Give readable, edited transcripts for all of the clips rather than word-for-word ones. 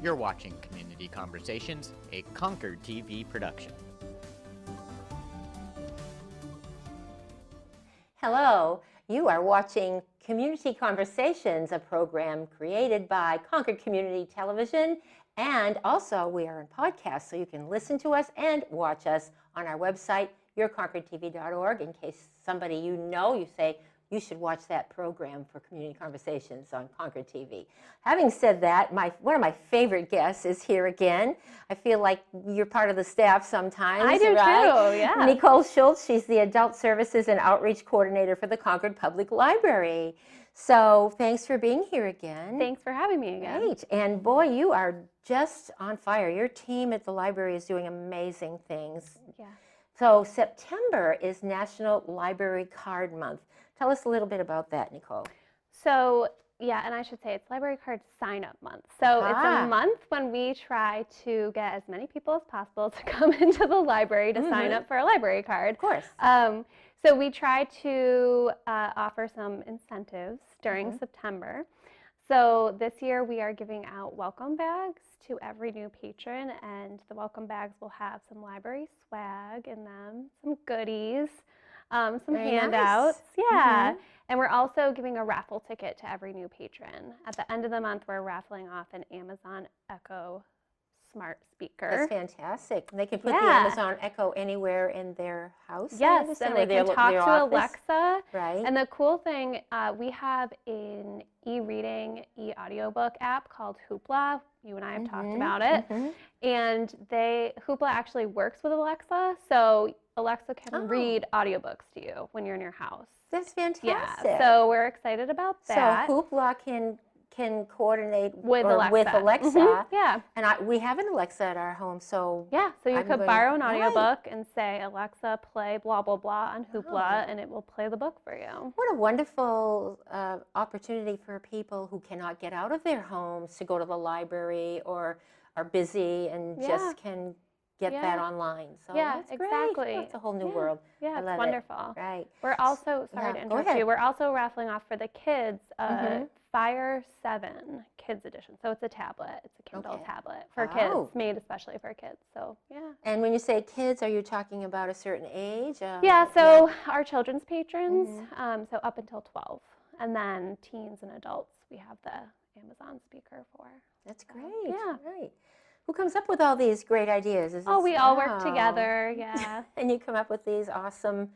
You're watching Community Conversations, a Concord TV production. Hello, you are watching Community Conversations, a program created by Concord Community Television, and also we are in podcast, so you can listen to us and watch us on our website, yourconcordtv.org, in case somebody you say, you should watch that program for Community Conversations on Concord TV. Having said that, one of my favorite guests is here again. I feel like you're part of the staff sometimes. I do right? too, yeah. Nicole Schulze, she's the Adult Services and Outreach Coordinator for the Concord Public Library. So thanks for being here again. Thanks for having me again. Great. And boy, you are just on fire. Your team at the library is doing amazing things. Yeah. So September is National Library Card Month. Tell us a little bit about that, Nicole. So, yeah, and I should say it's Library Card Sign-Up Month. So it's a month when we try to get as many people as possible to come into the library to sign up for a library card. Of course. So we try to offer some incentives during September. So this year we are giving out welcome bags to every new patron, and the welcome bags will have some library swag in them, some goodies. Some Very handouts, nice. yeah. And we're also giving a raffle ticket to every new patron. At the end of the month, we're raffling off an Amazon Echo smart speaker. That's fantastic. They can put the Amazon Echo anywhere in their house. Yes, and they can talk to office. Alexa. Right. And the cool thing, we have an e-reading, e-audiobook app called Hoopla. You and I have talked about it. And Hoopla actually works with Alexa, so Alexa can read audiobooks to you when you're in your house. That's fantastic. Yeah, so we're excited about that. So Hoopla can coordinate with Alexa. With Alexa. Yeah. And we have an Alexa at our home, so yeah. So you could borrow an audiobook and say, Alexa, play blah blah blah on Hoopla, and it will play the book for you. What a wonderful opportunity for people who cannot get out of their homes to go to the library or are busy and just can get that online. So that's exactly. Great. It's a whole new world. Yeah, I love it's wonderful. It. Right. We're also sorry to interrupt you. We're also raffling off for the kids Fire 7 Kids Edition. So it's a tablet. It's a Kindle tablet for kids, made especially for kids. So yeah. And when you say kids, are you talking about a certain age? So our children's patrons, so up until 12, and then teens and adults, we have the Amazon speaker for. That's great. Yeah. Right. Who comes up with all these great ideas? We all work together, yeah. And you come up with these awesome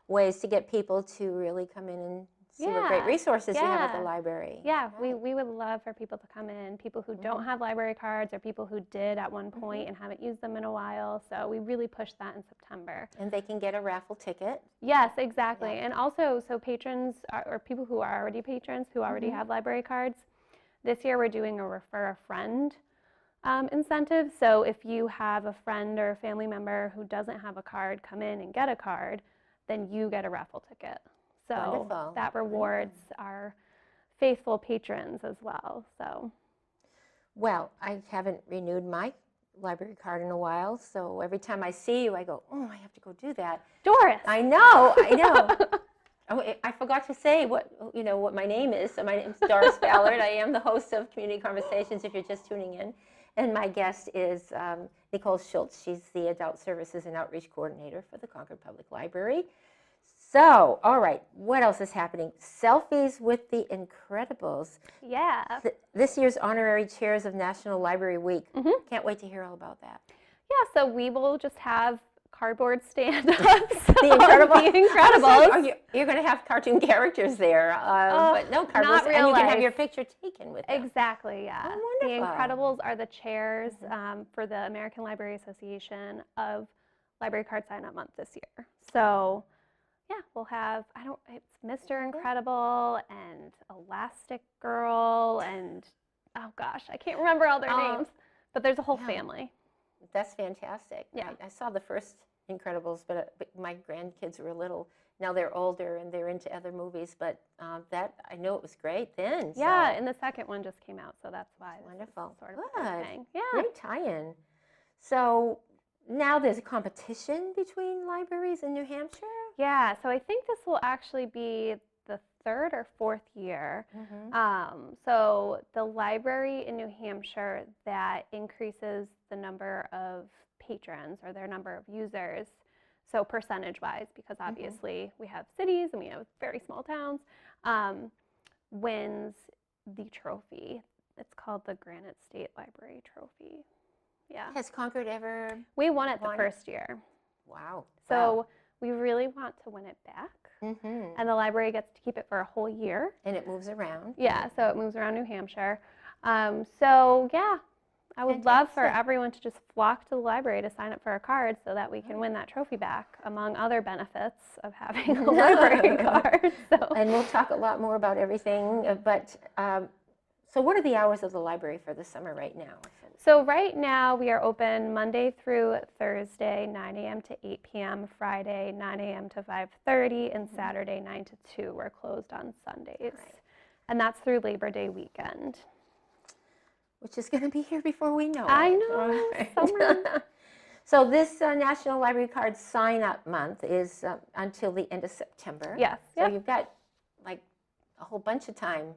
ways to get people to really come in and see what great resources you have at the library. Yeah, we would love for people to come in, people who don't have library cards or people who did at one point and haven't used them in a while. So we really push that in September. And they can get a raffle ticket. Yes, exactly. Yeah. And also, so patrons or people who are already patrons who already have library cards, this year we're doing a refer a friend incentive. So if you have a friend or a family member who doesn't have a card come in and get a card, then you get a raffle ticket. So that rewards our faithful patrons as well. So, well, I haven't renewed my library card in a while, so every time I see you, I go, oh, I have to go do that. Doris. I know. I forgot to say what my name is. So my name is Doris Ballard. I am the host of Community Conversations if you're just tuning in. And my guest is Nicole Schulze. She's the Adult Services and Outreach Coordinator for the Concord Public Library. So, all right, what else is happening? Selfies with the Incredibles. Yeah. This year's honorary chairs of National Library Week. Can't wait to hear all about that. Yeah, so we will just have cardboard stand-ups. The Incredibles. You're going to have cartoon characters there, but no cardboard. Not real and you life. can have your picture taken with them. Exactly, yeah. Oh, the wonderful. Incredibles are the chairs for the American Library Association of Library Card Sign-Up Month this year. So, yeah, we'll have, it's Mr. Incredible and Elastic Girl and, oh gosh, I can't remember all their names, but there's a whole family. That's fantastic. Yeah. I saw the first Incredibles, but my grandkids were little. Now they're older and they're into other movies, but I know it was great then. Yeah, and the second one just came out, so that's why. Wonderful. Sort of thing. Yeah. Great tie-in. So now there's a competition between libraries in New Hampshire? Yeah, so I think this will actually be the third or fourth year. So the library in New Hampshire that increases the number of patrons or their number of users, so percentage-wise, because obviously we have cities and we have very small towns, wins the trophy. It's called the Granite State Library Trophy. Yeah. Has Concord ever? We won it the first year. Wow. So we really want to win it back. And the library gets to keep it for a whole year. And it moves around. Yeah, so it moves around New Hampshire. So yeah, I would love for everyone to just flock to the library to sign up for a card so that we can win that trophy back, among other benefits of having a library card. So. And we'll talk a lot more about everything, but so what are the hours of the library for the summer right now? So right now we are open Monday through Thursday, 9 a.m. to 8 p.m., Friday, 9 a.m. to 5:30, and Saturday, 9 to 2. We're closed on Sundays. Right. And that's through Labor Day weekend. Which is going to be here before we know it. I know, right. summer. So this National Library Card sign-up month is until the end of September. Yes. So you've got like a whole bunch of time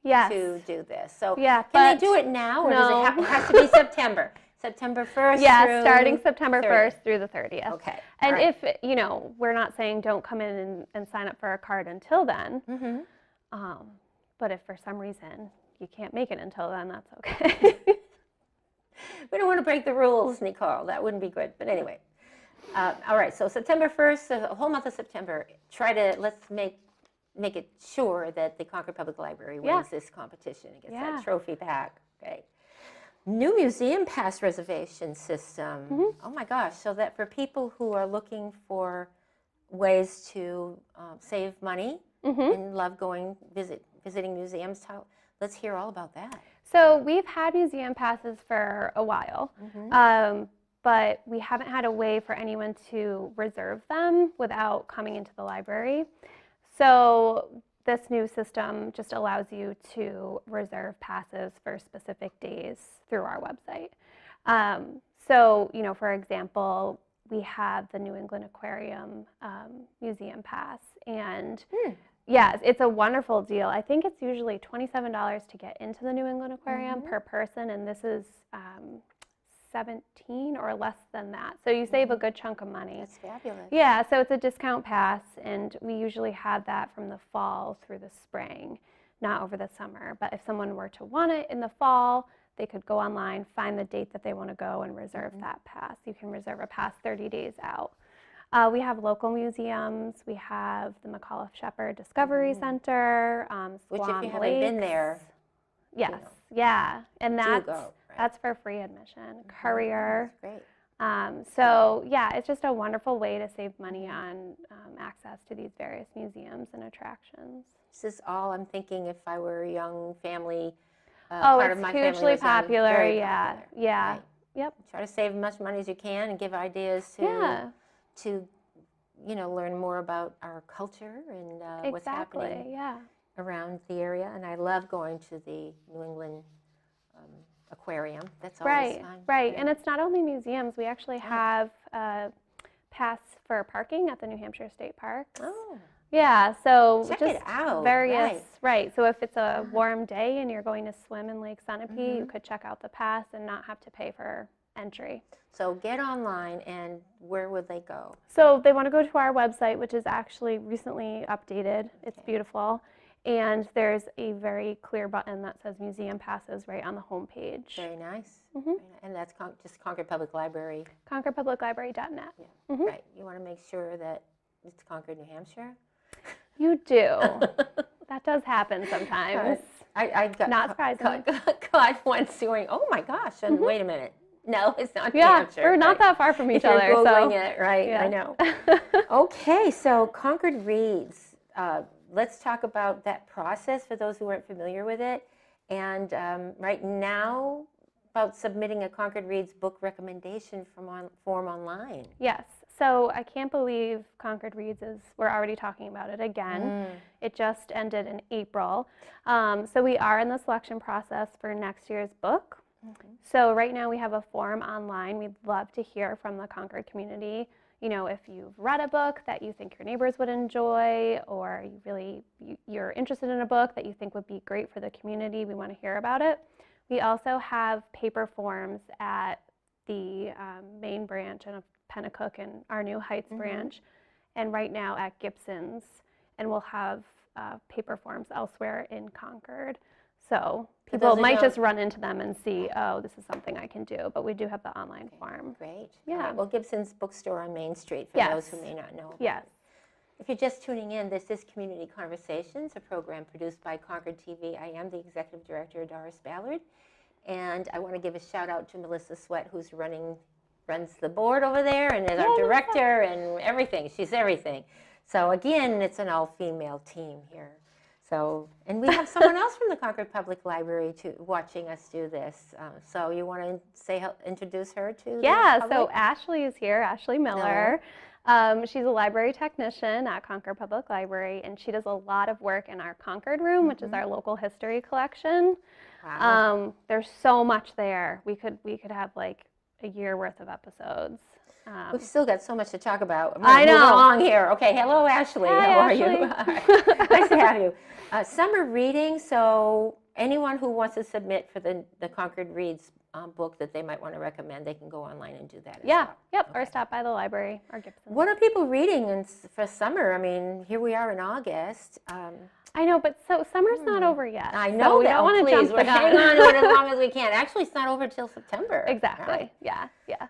Yes. to do this. So yeah, can they do it now, or does it have to be September? September 1st Yeah, starting September 1st through the 30th. Okay. And if, we're not saying don't come in and sign up for a card until then, but if for some reason you can't make it until then, that's okay. We don't want to break the rules, Nicole. That wouldn't be good. But anyway. All right, so September 1st, the whole month of September, let's make it sure that the Concord Public Library wins this competition and gets that trophy back. Okay. New museum pass reservation system. Oh my gosh, so that for people who are looking for ways to save money and love visiting museums, let's hear all about that. So we've had museum passes for a while, but we haven't had a way for anyone to reserve them without coming into the library. So this new system just allows you to reserve passes for specific days through our website. So, for example, we have the New England Aquarium museum pass, and yes, it's a wonderful deal. I think it's usually $27 to get into the New England Aquarium per person, and this is 17 or less than that. So you save a good chunk of money. That's fabulous. Yeah, so it's a discount pass, and we usually have that from the fall through the spring, not over the summer. But if someone were to want it in the fall, they could go online, find the date that they want to go, and reserve that pass. You can reserve a pass 30 days out. We have local museums. We have the McAuliffe Shepherd Discovery Center, which, if you haven't Lakes. been there, yes, yeah, and that's go, right? That's for free admission. Courier. That's great. So yeah, it's just a wonderful way to save money on access to these various museums and attractions. This is all I'm thinking if I were a young family. Part of my hugely popular. Very popular. Yeah. Right. Yep. Try to save as much money as you can and give ideas to learn more about our culture and what's happening around the area. And I love going to the New England Aquarium. That's always fun. Right. And it's not only museums. We actually have pass for parking at the New Hampshire State Parks. Oh. Yeah, so check just it out. Various, right. So if it's a warm day and you're going to swim in Lake Sunapee, you could check out the pass and not have to pay for entry. So get online, and where would they go? So they want to go to our website, which is actually recently updated. It's beautiful. And there's a very clear button that says Museum Passes right on the homepage. Very nice. And that's just Concord Public Library. ConcordPublicLibrary.net. Yeah. Right. You want to make sure that it's Concord, New Hampshire. You do. That does happen sometimes. I got not surprising. Caught once going, oh my gosh, and wait a minute. No, it's not New Yeah, Hampshire. we're not that far from each other. You're Googling so. it, right? Yeah. I know. Okay, so Concord Reads. Let's talk about that process for those who aren't familiar with it. And right now, about submitting a Concord Reads book recommendation form online. Yes. So I can't believe Concord Reads we're already talking about it again. It just ended in April. So we are in the selection process for next year's book. So right now we have a form online. We'd love to hear from the Concord community. you know, if you've read a book that you think your neighbors would enjoy, or you're interested in a book that you think would be great for the community, we want to hear about it. We also have paper forms at the main branch and Pennacook and our New Heights branch, and right now at Gibson's, and we'll have paper forms elsewhere in Concord. So people might just run into them and see, oh, this is something I can do, but we do have the online form. Great. Yeah. Right. Well, Gibson's Bookstore on Main Street, for those who may not know. Yes. If you're just tuning in, this is Community Conversations, a program produced by Concord TV. I am the Executive Director, Doris Ballard, and I want to give a shout out to Melissa Sweat, who's runs the board over there and is our director and everything. She's everything. So again, it's an all-female team here. So, and we have someone else from the Concord Public Library watching us do this. So you want to introduce her to the public? So Ashley is here, Ashley Miller. She's a library technician at Concord Public Library, and she does a lot of work in our Concord room, which is our local history collection. Wow. There's so much there. We could have like a year worth of episodes. We've still got so much to talk about. I know. Moving along here. Okay, hello, Ashley. Hi, How Ashley. are you? Nice to have you. Summer reading. So anyone who wants to submit for the Concord Reads book that they might want to recommend, they can go online and do that. Yeah. As well. Yep. Okay. Or stop by the library or Gibson. What are people reading for summer? I mean, here we are in August. I know, but summer's not over yet. I know so we that. don't want to jump the gun. Hang on to it as long as we can. Actually, it's not over till September. Exactly. Right. Yeah.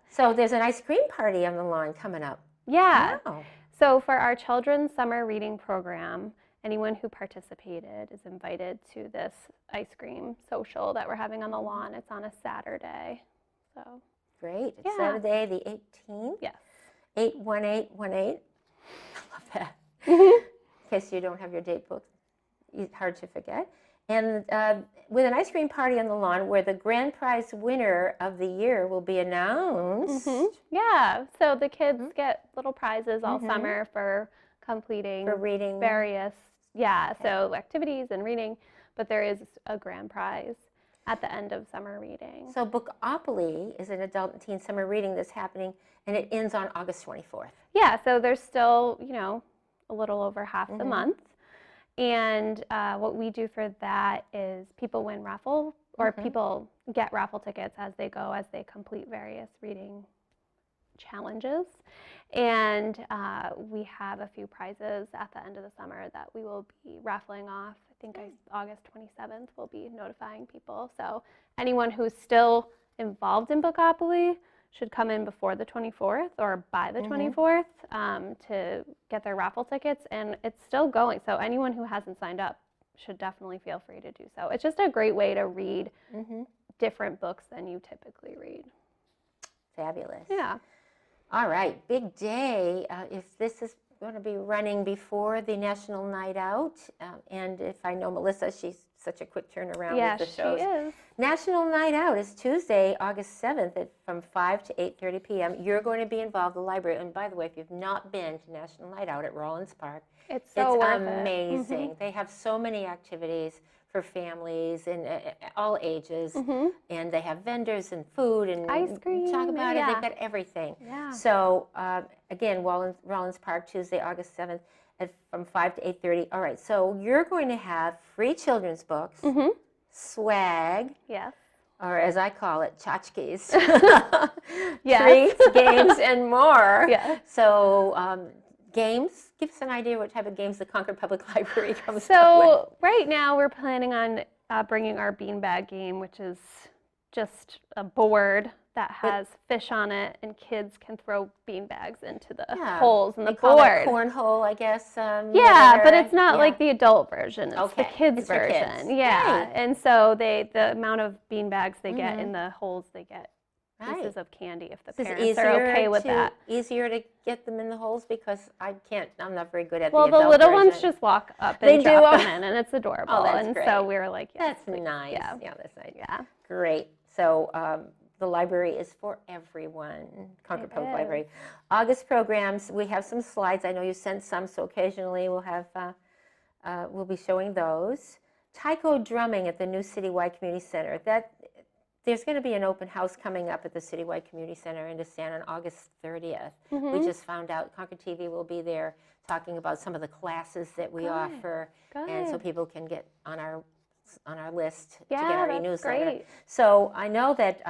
So there's an ice cream party on the lawn coming up. Yeah. Wow. So for our children's summer reading program, anyone who participated is invited to this ice cream social that we're having on the lawn. It's on a Saturday. So great. It's Saturday the 18th. Yes. 81818. I love that. In case you don't have your date book, it's hard to forget. And with an ice cream party on the lawn where the grand prize winner of the year will be announced. Yeah, so the kids get little prizes all summer for completing reading various, so activities and reading, but there is a grand prize at the end of summer reading. So Bookopoly is an adult and teen summer reading that's happening, and it ends on August 24th. Yeah, so there's still, a little over half the month. And what we do for that is people win raffle, or people get raffle tickets as they go, as they complete various reading challenges. And we have a few prizes at the end of the summer that we will be raffling off. I think August 27th we'll be notifying people. So anyone who's still involved in Bookopoly should come in before the 24th or by the 24th to get their raffle tickets, and it's still going. So anyone who hasn't signed up should definitely feel free to do so. It's just a great way to read different books than you typically read. Fabulous. Yeah. All right, big day. If this is going to be running before the National Night Out, and if I know Melissa, she's such a quick turnaround with the shows. Yeah, she is. National Night Out is Tuesday, August 7th from 5 to 8:30 p.m. You're going to be involved in the library. And by the way, if you've not been to National Night Out at Rollins Park, it's worth amazing. They have so many activities for families and all ages. And they have vendors and food and ice cream. Talk about it. They've got everything. Yeah. So again, Rollins Park, Tuesday, August 7th from 5 to 8:30. All right, so you're going to have free children's books, swag, Yes. or as I call it, tchotchkes, Yes. treats, games, and more. Yes. So games, give us an idea what type of games the Concord Public Library comes up with. So right now we're planning on bringing our beanbag game, which is just a board that has fish on it, and kids can throw beanbags into the holes in the They call board. that cornhole, I guess. Yeah, but it's not like the adult version. It's the kids' It's for version. kids. Yeah, Right. and so the amount of beanbags they get in the holes, they get pieces of candy if the Is it parents are okay with that. Easier to get them in the holes because I'm not very good at Well, the adult little ones version. just walk up They and do. drop them in, and it's adorable. Oh, that's and great. so we were like, yes, That's nice. Yeah. That's nice. Yeah. Great. So the library is for everyone, Concord Public is. Library. August programs, we have some slides. I know you sent some, so occasionally we'll be showing those. Taiko drumming at the new Citywide Community Center. there's going to be an open house coming up at the Citywide Community Center in DeSan on August 30th. We just found out Concord TV will be there talking about some of the classes that we offer, and so people can get on our list to get our e-newsletter. Great. So I know that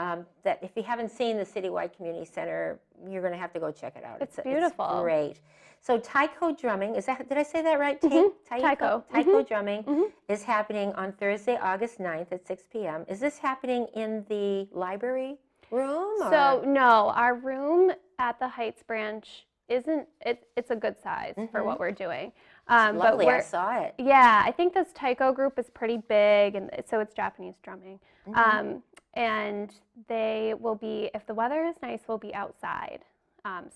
that if you haven't seen the Citywide Community Center, you're going to have to go check it out. It's beautiful. It's great. So taiko drumming, did I say that right? Taiko. Taiko drumming is happening on Thursday, August 9th at 6 p.m. Is this happening in the library room? So no, our room at the Heights branch it's a good size for what we're doing. Lovely, I saw it. Yeah, I think this taiko group is pretty big, and so it's Japanese drumming. And they will be, if the weather is nice, we'll be outside.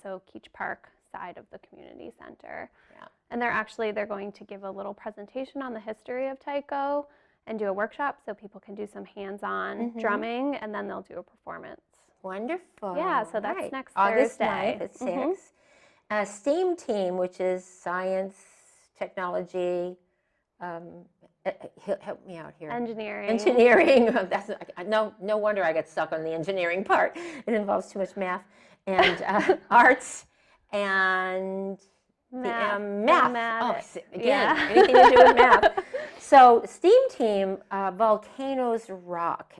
So Keach Park side of the community center. Yeah. And they're going to give a little presentation on the history of taiko and do a workshop so people can do some hands-on drumming, and then they'll do a performance. Wonderful. Yeah, so that's next August Thursday. 9th at 6. STEAM team, which is science, technology, help me out here. Engineering. That's no wonder I got stuck on the engineering part. It involves too much math and arts and math. Again, anything to do with math. So STEAM team, Volcanoes Rock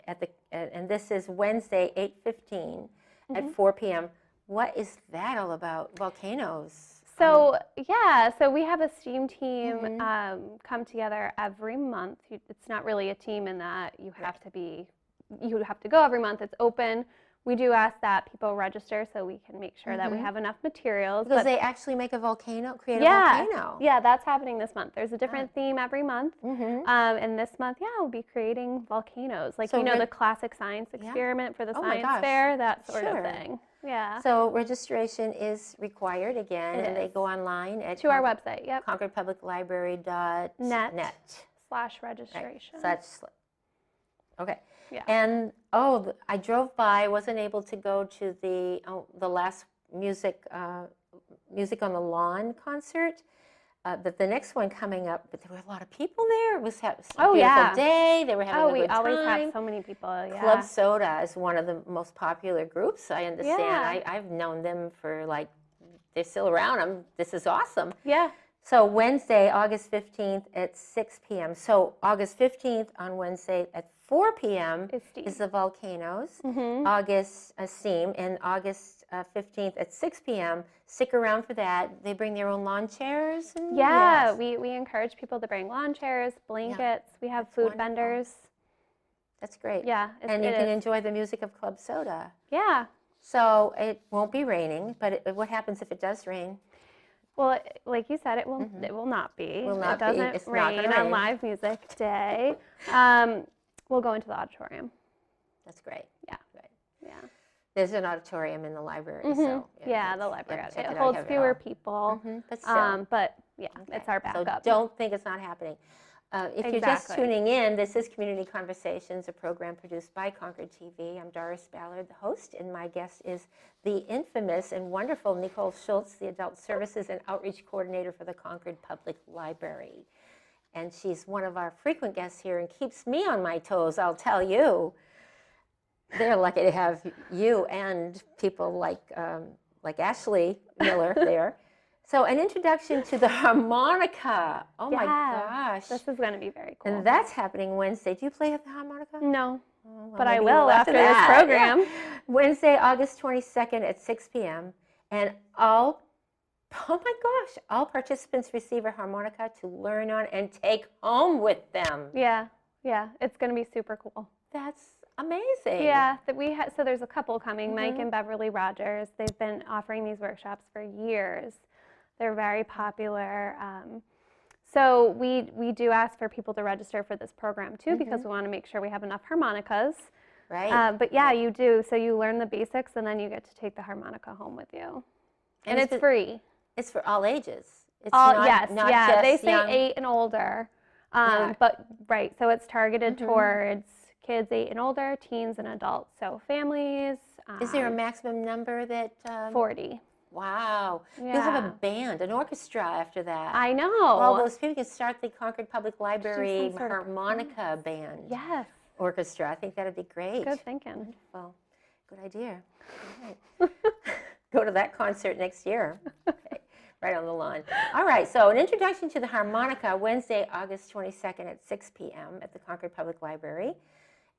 and this is Wednesday, 8:15 at 4 p.m. What is that all about? Volcanoes. So we have a STEAM team come together every month. It's not really a team in that you have to go every month. It's open. We do ask that people register so we can make sure that we have enough materials. Because they actually make a volcano, create a volcano. Yeah, that's happening this month. There's a different theme every month. And this month, we'll be creating volcanoes. Like, the classic science experiment for the science fair, that sort of thing. Yeah. So registration is required again, and they go online at our website, ConcordPublicLibrary.net/registration. Okay. Yeah. And I drove by. Wasn't able to go to the last music on the Lawn concert. The next one coming up, but there were a lot of people there. It was a beautiful day. They were having a good time. We always have so many people. Yeah. Club Soda is one of the most popular groups. I understand. I've known them for they're still around. This is awesome. Yeah. So Wednesday, August 15th at 6 p.m. So August 15th on Wednesday at 4 p.m. is the Volcanoes. August STEAM, and August 15th at 6 p.m. Stick around for that. They bring their own lawn chairs. We encourage people to bring lawn chairs, blankets. We have food vendors. That's great. Yeah. And you can enjoy the music of Club Soda. Yeah. So it won't be raining, but what happens if it does rain? Well, like you said, it will not be. It doesn't rain on Live Music Day. We'll go into the auditorium. That's great. Yeah. Great. Yeah. There's an auditorium in the library, so the library. It holds fewer people, but still. It's our backup. So don't think it's not happening. If you're just tuning in, this is Community Conversations, a program produced by Concord TV. I'm Doris Ballard, the host, and my guest is the infamous and wonderful Nicole Schulze, the Adult Services and Outreach Coordinator for the Concord Public Library. And she's one of our frequent guests here and keeps me on my toes, I'll tell you. They're lucky to have you and people like Ashley Miller there. So an introduction to the harmonica. Oh my gosh. This is going to be very cool. And that's happening Wednesday. Do you play the harmonica? No, but I will after this program. Yeah. Wednesday, August 22nd at 6 p.m. And all participants receive a harmonica to learn on and take home with them. Yeah, it's going to be super cool. That's amazing. Yeah, so there's a couple coming, Mike and Beverly Rogers. They've been offering these workshops for years. They're very popular. So we do ask for people to register for this program too, because we want to make sure we have enough harmonicas. Right. But you do. So you learn the basics, and then you get to take the harmonica home with you. And it's free. It's for all ages. It's not just they say young. 8 and older. But so it's targeted towards kids 8 and older, teens and adults. So families. Is there a maximum number that? 40. Wow. Yeah. You have a band, an orchestra after that. I know. All those people can start the Concord Public Library harmonica band. Yes. orchestra. I think that'd be great. Good thinking. Well, good idea. All right. Go to that concert next year. Okay. Right on the lawn. All right, so an introduction to the harmonica, Wednesday, August 22nd at 6 p.m. at the Concord Public Library.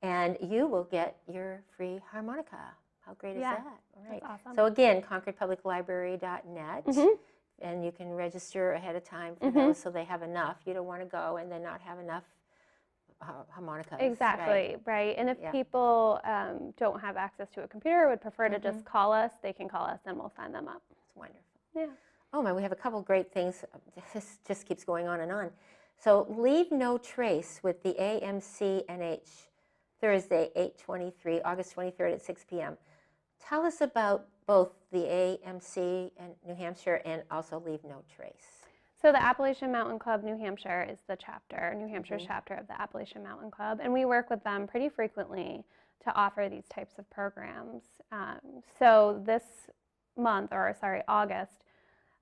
And you will get your free harmonica. How great is that? All right. That's awesome. So again, ConcordPublicLibrary.net. And you can register ahead of time for those so they have enough. You don't want to go and then not have enough harmonicas. Exactly, right. And if people don't have access to a computer, would prefer to just call us, they can call us and we'll sign them up. It's wonderful. Yeah. Oh my, we have a couple great things. This just keeps going on and on. So leave no trace with the AMCNH, Thursday, 8/23, August 23rd at 6 p.m. Tell us about both the AMC in New Hampshire and also Leave No Trace. So the Appalachian Mountain Club New Hampshire is the chapter, New Hampshire's chapter of the Appalachian Mountain Club, and we work with them pretty frequently to offer these types of programs. So this month, August,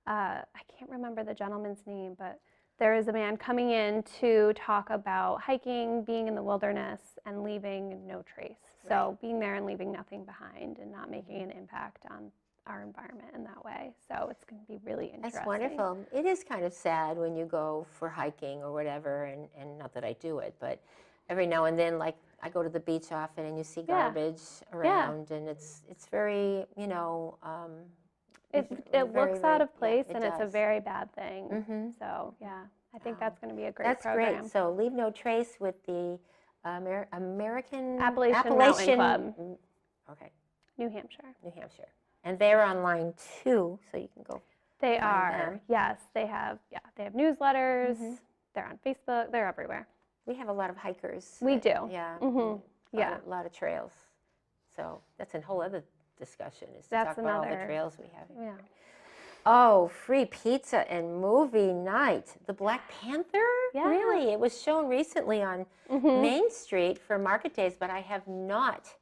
I can't remember the gentleman's name, but there is a man coming in to talk about hiking, being in the wilderness, and leaving no trace. So being there and leaving nothing behind and not making an impact on our environment in that way. So it's going to be really interesting. That's wonderful. It is kind of sad when you go for hiking or whatever, and not that I do it, but every now and then, like I go to the beach often and you see garbage around, and it's very, you know, it looks out of place, and it's a very bad thing. So I think that's going to be a great program. That's great. So Leave No Trace with the American Appalachian Mountain Club. Okay. New Hampshire. New Hampshire. And they're online too, so you can go. They find are. them. Yes, they have newsletters. They're on Facebook. They're everywhere. We have a lot of hikers. We do. Yeah. Yeah. A lot of trails. So that's a whole other discussion, is to That's talk about all the another- trails we have. Yeah. Oh, free pizza and movie night. The Black Panther? Yeah. Really? It was shown recently on Main Street for Market Days, but I have not.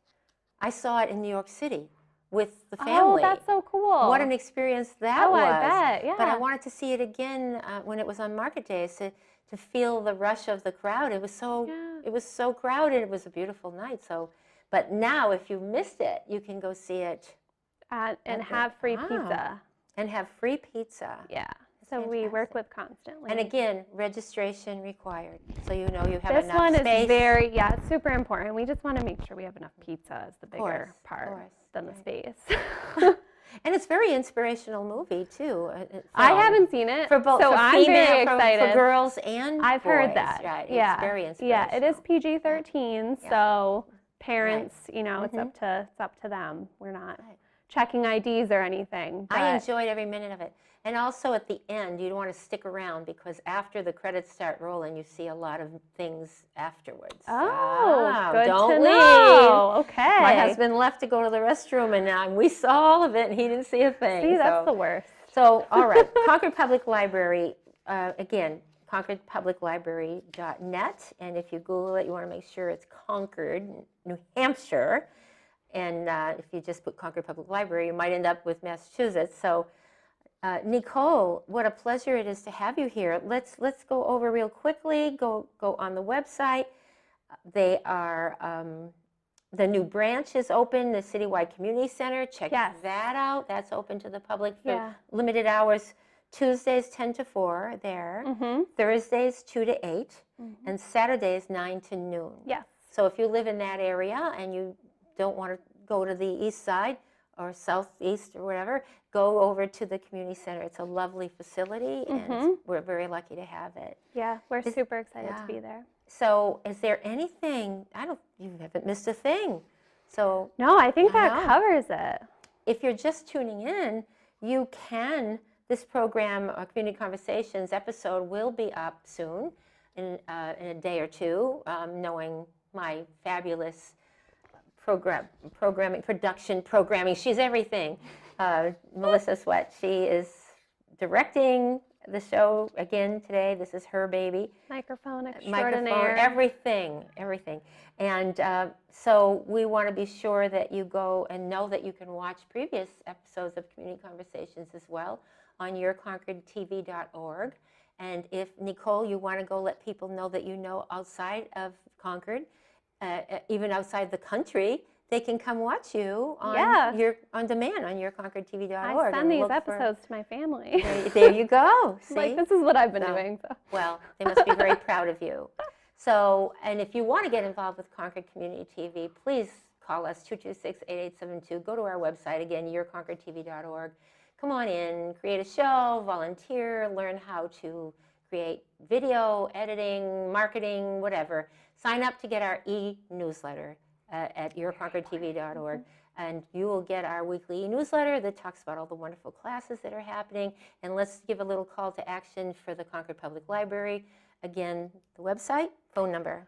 I saw it in New York City with the family. Oh, that's so cool. What an experience that was. I bet, yeah. But I wanted to see it again when it was on Market Days to feel the rush of the crowd. It was so crowded. It was a beautiful night. So, but now if you missed it, you can go see it and have free pizza. And have free pizza. Yeah. So we work with constantly. And again, registration required, so you know you have this enough one space. is it's super important. We just want to make sure we have enough pizza as the bigger part than the space. And it's a very inspirational movie too. I haven't seen it, for both, so for I'm female, very excited. for girls and I've boys, heard that. Right? Yeah, It's very inspirational. yeah. It is PG-13, so parents, you know, it's up to them. We're not checking IDs or anything. But I enjoyed every minute of it. And also at the end, you want to stick around because after the credits start rolling, you see a lot of things afterwards. Good don't to leave. know. Okay. My husband left to go to the restroom, and we saw all of it, and he didn't see a thing. See, that's the worst. So, all right, Concord Public Library, again, ConcordPublicLibrary.net, and if you Google it, you want to make sure it's Concord, New Hampshire, and if you just put Concord Public Library, you might end up with Massachusetts. So, Nicole, what a pleasure it is to have you here. Let's go over real quickly. Go on the website. They are the new branch is open, the Citywide Community Center. Check that out. That's open to the public for limited hours. Tuesdays 10 to 4 there. Thursdays 2 to 8, and Saturdays 9 to noon. Yes. So if you live in that area and you don't want to go to the east side or southeast or whatever, go over to the community center. It's a lovely facility, and we're very lucky to have it. Yeah, we're super excited to be there. So is there anything, you haven't missed a thing. So no, I think that covers it. If you're just tuning in, you can, this program, Community Conversations episode, will be up soon in a day or two, knowing my fabulous programming. She's everything. Melissa Sweat, she is directing the show again today. This is her baby. Microphone extraordinaire. Everything. And so we want to be sure that you go and know that you can watch previous episodes of Community Conversations as well on YourConcordTV.org. And if, Nicole, you want to go let people know that you know outside of Concord, even outside the country, they can come watch you on on demand on YourConcordTV.org. I send these episodes to my family. There you go. See? Like, this is what I've been doing. So. Well, they must be very proud of you. So, and if you want to get involved with Concord Community TV, please call us 226-8872. Go to our website, again, YourConcordTV.org. Come on in, create a show, volunteer, learn how to create video, editing, marketing, whatever. Sign up to get our e-newsletter at YourConcordTV.org. And you will get our weekly newsletter that talks about all the wonderful classes that are happening. And let's give a little call to action for the Concord Public Library. Again, the website, phone number.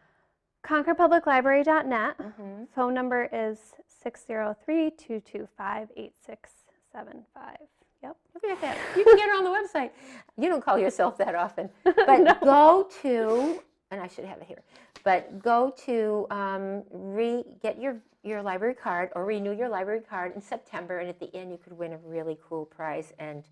ConcordPublicLibrary.net. Phone number is 603-225-8675. Yep. Look at that. You can get it on the website. You don't call yourself that often. But No. Go to, and I should have it here, but go to get your library card or renew your library card in September, and at the end you could win a really cool prize. And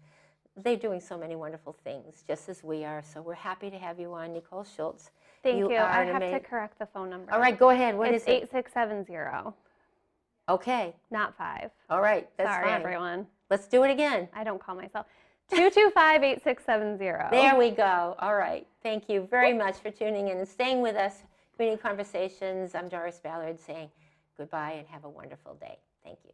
they're doing so many wonderful things, just as we are. So we're happy to have you on, Nicole Schulze. Thank you. I have to correct the phone number. All right, go ahead. What is it? 8670. Okay. Not 5. All right, that's Sorry, fine. Everyone. Let's do it again. I don't call myself. 225-8670. There we go. All right. Thank you very much for tuning in and staying with us. Community Conversations. I'm Doris Ballard saying goodbye and have a wonderful day. Thank you.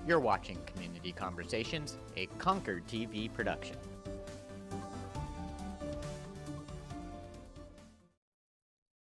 You're watching Community Conversations, a Concord TV production.